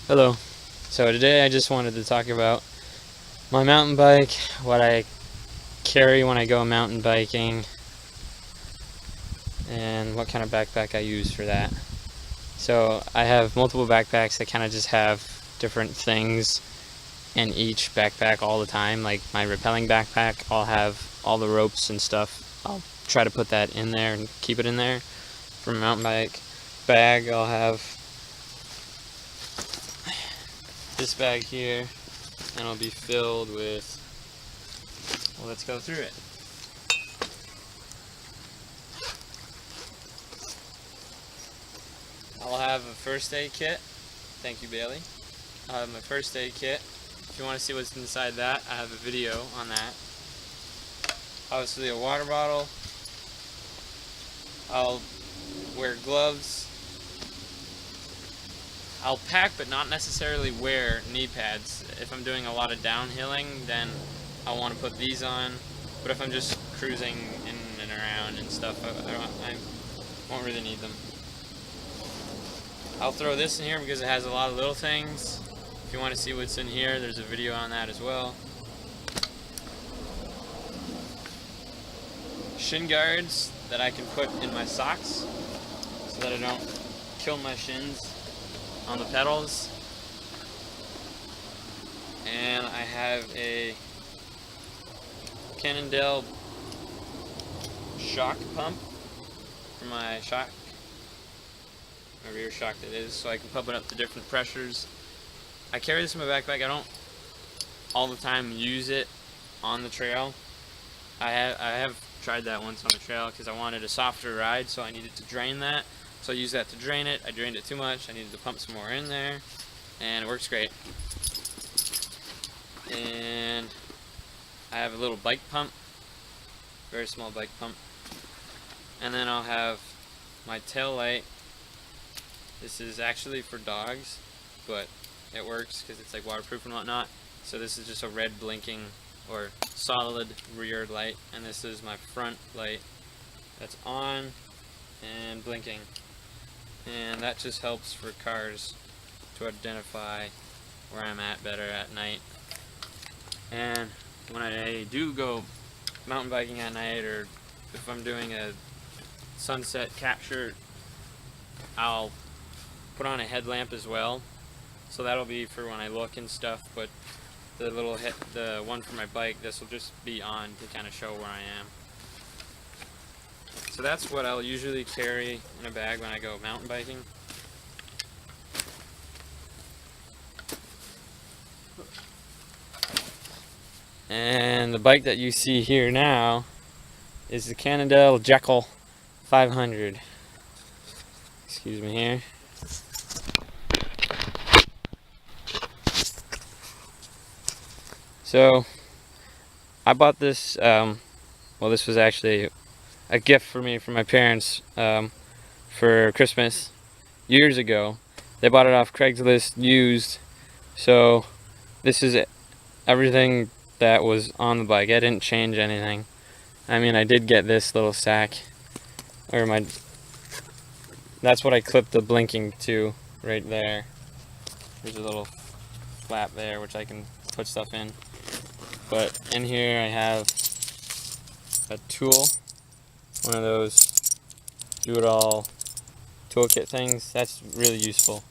Hello. So today I just wanted to talk about my mountain bike, what I carry when I go mountain biking, and what kind of backpack I use for that. So I have multiple backpacks that kind of just have different things in each backpack all the time. Like my rappelling backpack, I'll have all the ropes and stuff. I'll try to put that in there and keep it in there. For my mountain bike bag, I'll have this bag here, and it'll be filled with, well, let's go through it. I'll have a first aid kit. Thank you, Bailey. I'll have my first aid kit. If you want to see what's inside that, I have a video on that. Obviously a water bottle. I'll wear gloves. I'll pack but not necessarily wear knee pads. If I'm doing a lot of downhilling, then I want to put these on. But if I'm just cruising in and around and stuff, I won't really need them. I'll throw this in here because it has a lot of little things. If you want to see what's in here, there's a video on that as well. Shinguards that I can put in my socks so that I don't kill my shins on the pedals. And I have a Cannondale shock pump for my shock, my rear shock that is, so I can pump it up to different pressures. I carry this in my backpack. I don't all the time use it on the trail. I have tried that once on the trail because I wanted a softer ride, so I needed to drain that. So I used that to drain it. I drained it too much. I needed to pump some more in there, and it works great. And I have a little bike pump, very small bike pump. And then I'll have my Taillight. This is actually for dogs, but it works because it's like waterproof and whatnot. So this is just a red blinking or solid rear light, and this is my front light that's on and blinking. And that just helps for cars to identify where I'm at better at night. And when I do go mountain biking at night, or if I'm doing a sunset capture, I'll put on a headlamp as well. So that'll be for when I look and stuff, but the the one for my bike, this will just be on to kind of show where I am. So that's what I'll usually carry in a bag when I go mountain biking. And the bike that you see here now is the Cannondale Jekyll 500. Excuse me here. So I bought this, well, this was actually a gift for me from my parents for Christmas years ago. They bought it off Craigslist used. So this is everything that was on the bike. I didn't change anything. I mean, I did get this little sack, or that's what I clipped the blinking to right there. There's a little flap there which I can put stuff in. But in here I have a tool, one of those do-it-all toolkit things. That's really useful,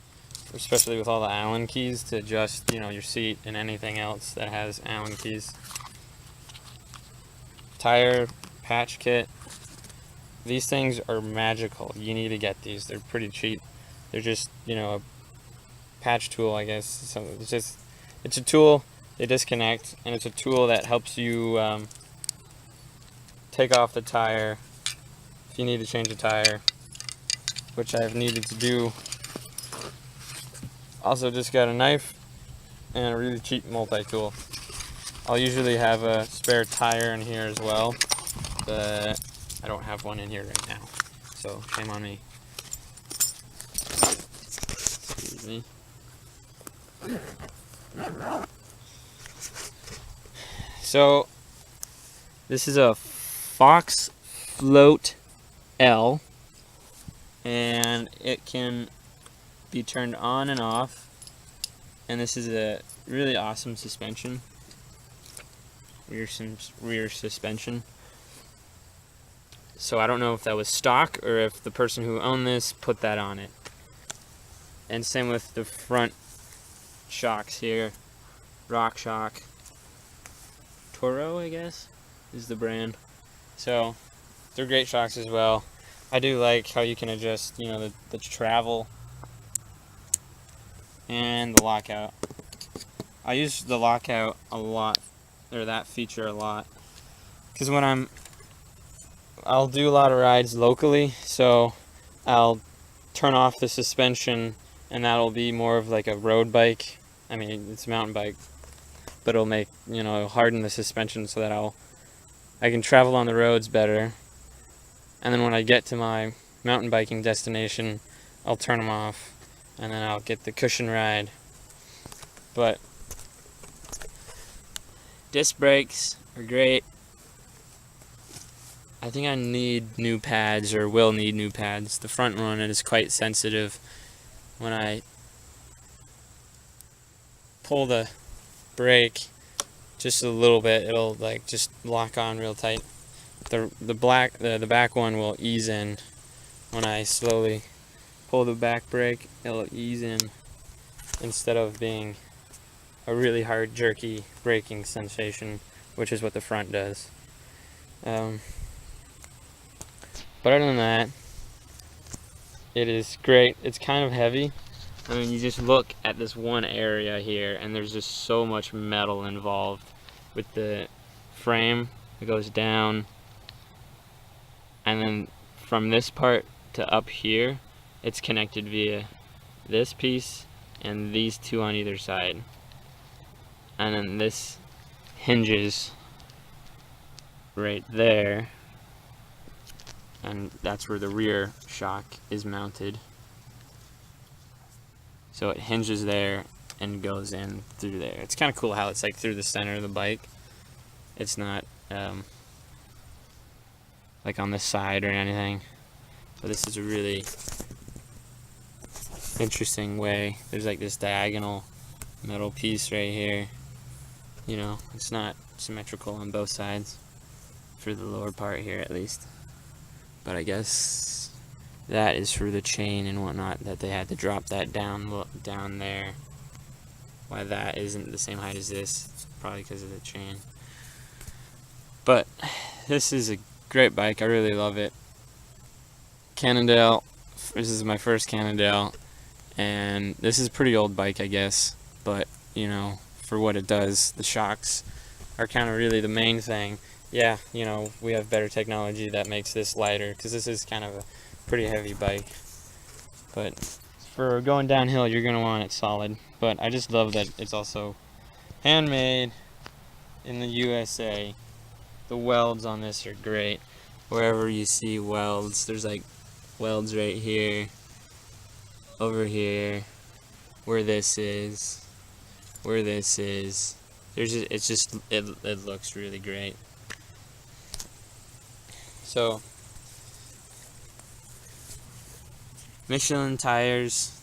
especially with all the Allen keys to adjust, your seat and anything else that has Allen keys. Tire patch kit. These things are magical. You need to get these. They're pretty cheap. They're just, a patch tool, I guess. So it's a tool. They disconnect, and it's a tool that helps you take off the tire if you need to change a tire, which I've needed to do. Also just got a knife and a really cheap multi-tool. I'll usually have a spare tire in here as well, but I don't have one in here right now, so shame on me. Excuse me. So this is a Fox Float L, and it can be turned on and off. and this is a really awesome suspension, rear suspension. So I don't know if that was stock or if the person who owned this put that on it. And same with the front shocks here. Rock Shock. Toro, I guess, is the brand. So they're great shocks as well. I do like how you can adjust, you know, the travel and the lockout. I use the lockout a lot, or that feature a lot, because when I'll do a lot of rides locally, so I'll turn off the suspension, and that'll be more of like a road bike. I mean, it's a mountain bike, but it'll make, you know, harden the suspension so that I can travel on the roads better. And then when I get to my mountain biking destination, I'll turn them off, and then I'll get the cushion ride. But disc brakes are great. I think I need new pads, or will need new pads. The front one is quite sensitive. When I pull the brake just a little bit, it'll like just lock on real tight. The back one will ease in. When I slowly pull the back brake, it'll ease in instead of being a really hard jerky braking sensation, which is what the front does. But other than that, it is great. It's kind of heavy. I mean, you just look at this one area here, and there's just so much metal involved with the frame. It goes down, and then from this part to up here, it's connected via this piece and these two on either side. And then this hinges right there, and that's where the rear shock is mounted. So it hinges there and goes in through there. It's kind of cool how it's like through the center of the bike. It's not like on the side or anything. But this is a really interesting way. There's like this diagonal metal piece right here. You know, it's not symmetrical on both sides, for the lower part here at least. But I guess that is for the chain and whatnot, that they had to drop that down there. Why that isn't the same height as this, it's probably because of the chain. But this is a great bike. I really love it. Cannondale. This is my first Cannondale, and this is a pretty old bike, I guess. But you know, for what it does, the shocks are kind of really the main thing. Yeah, you know, we have better technology that makes this lighter, because this is kind of a pretty heavy bike. But for going downhill, you're going to want it solid. But I just love that it's also handmade in the USA. The welds on this are great. Wherever you see welds, there's like welds right here, over here, where this is, where this is. It looks really great. So, Michelin Tires,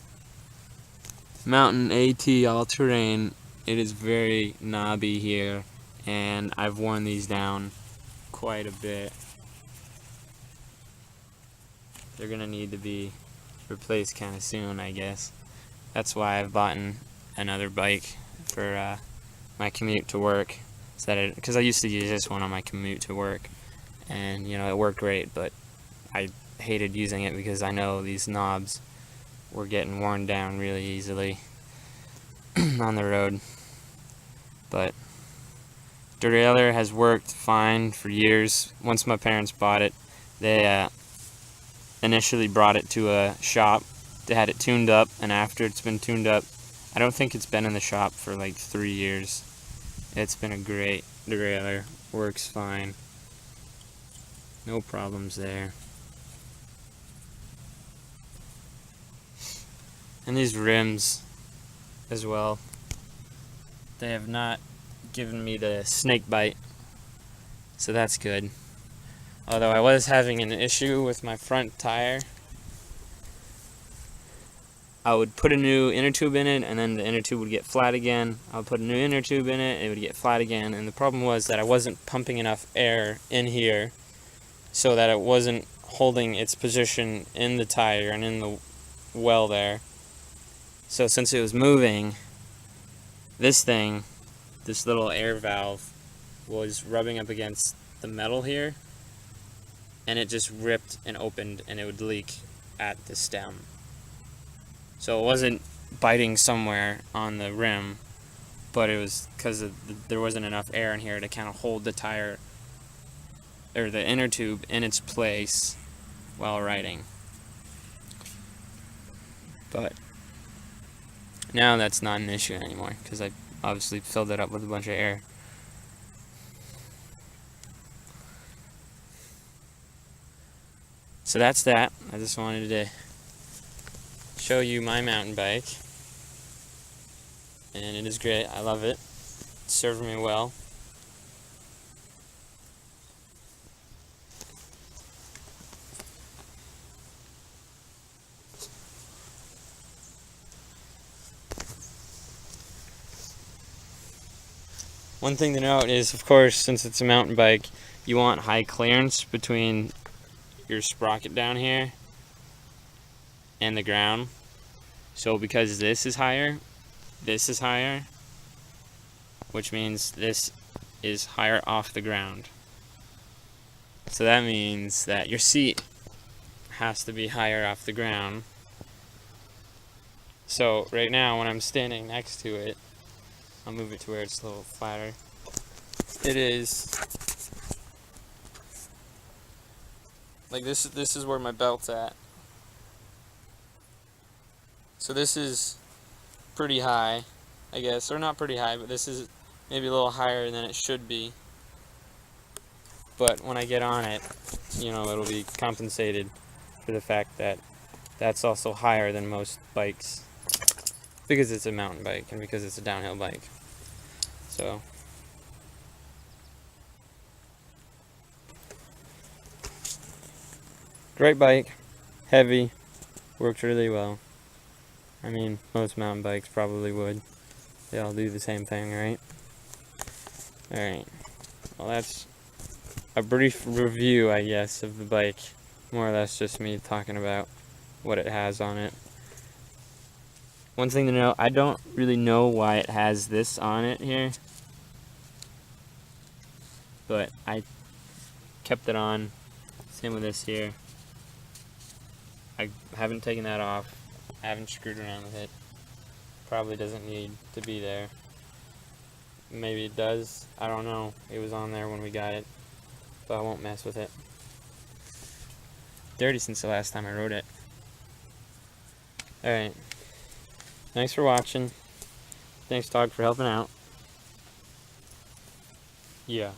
Mountain AT all-terrain. It is very knobby here, and I've worn these down quite a bit. They're gonna need to be replaced kind of soon, I guess. That's why I've bought another bike for my commute to work, because I used to use this one on my commute to work, and you know, it worked great, but I hated using it because I know these knobs were getting worn down really easily on the road. But derailleur has worked fine for years. Once my parents bought it, they initially brought it to a shop. They had it tuned up, and after it's been tuned up, I don't think it's been in the shop for like 3 years. It's been a great derailleur. Works fine. No problems there. And these rims as well, they have not given me the snake bite, so that's good. Although I was having an issue with my front tire. I would put a new inner tube in it, and then the inner tube would get flat again. I would put a new inner tube in it, it would get flat again. And the problem was that I wasn't pumping enough air in here so that it wasn't holding its position in the tire and in the well there. So since it was moving, this little air valve was rubbing up against the metal here, and it just ripped and opened, and it would leak at the stem. So it wasn't biting somewhere on the rim, but it was because there wasn't enough air in here to kind of hold the tire or the inner tube in its place while riding. But now that's not an issue anymore because I obviously filled it up with a bunch of air. So that's that. I just wanted to show you my mountain bike, and it is great. I love it. It served me well. One thing to note is, of course, since it's a mountain bike, you want high clearance between your sprocket down here and the ground. So because this is higher, which means this is higher off the ground. So that means that your seat has to be higher off the ground. So right now when I'm standing next to it, I'll move it to where it's a little flatter. It is like this is where my belt's at. So this is pretty high, I guess, or not pretty high, but this is maybe a little higher than it should be. But when I get on it, it'll be compensated for the fact that that's also higher than most bikes, because it's a mountain bike and because it's a downhill bike. So great bike, heavy, works really well. I mean, most mountain bikes probably would. They all do the same thing, right? Alright, well that's a brief review, I guess, of the bike. More or less just me talking about what it has on it. One thing to know, I don't really know why it has this on it here, but I kept it on. Same with this here. I haven't taken that off. I haven't screwed around with it. Probably doesn't need to be there. Maybe it does. I don't know. It was on there when we got it, but I won't mess with it. Dirty since the last time I rode it. Alright. Thanks for watching. Thanks, Dog, for helping out. Yeah.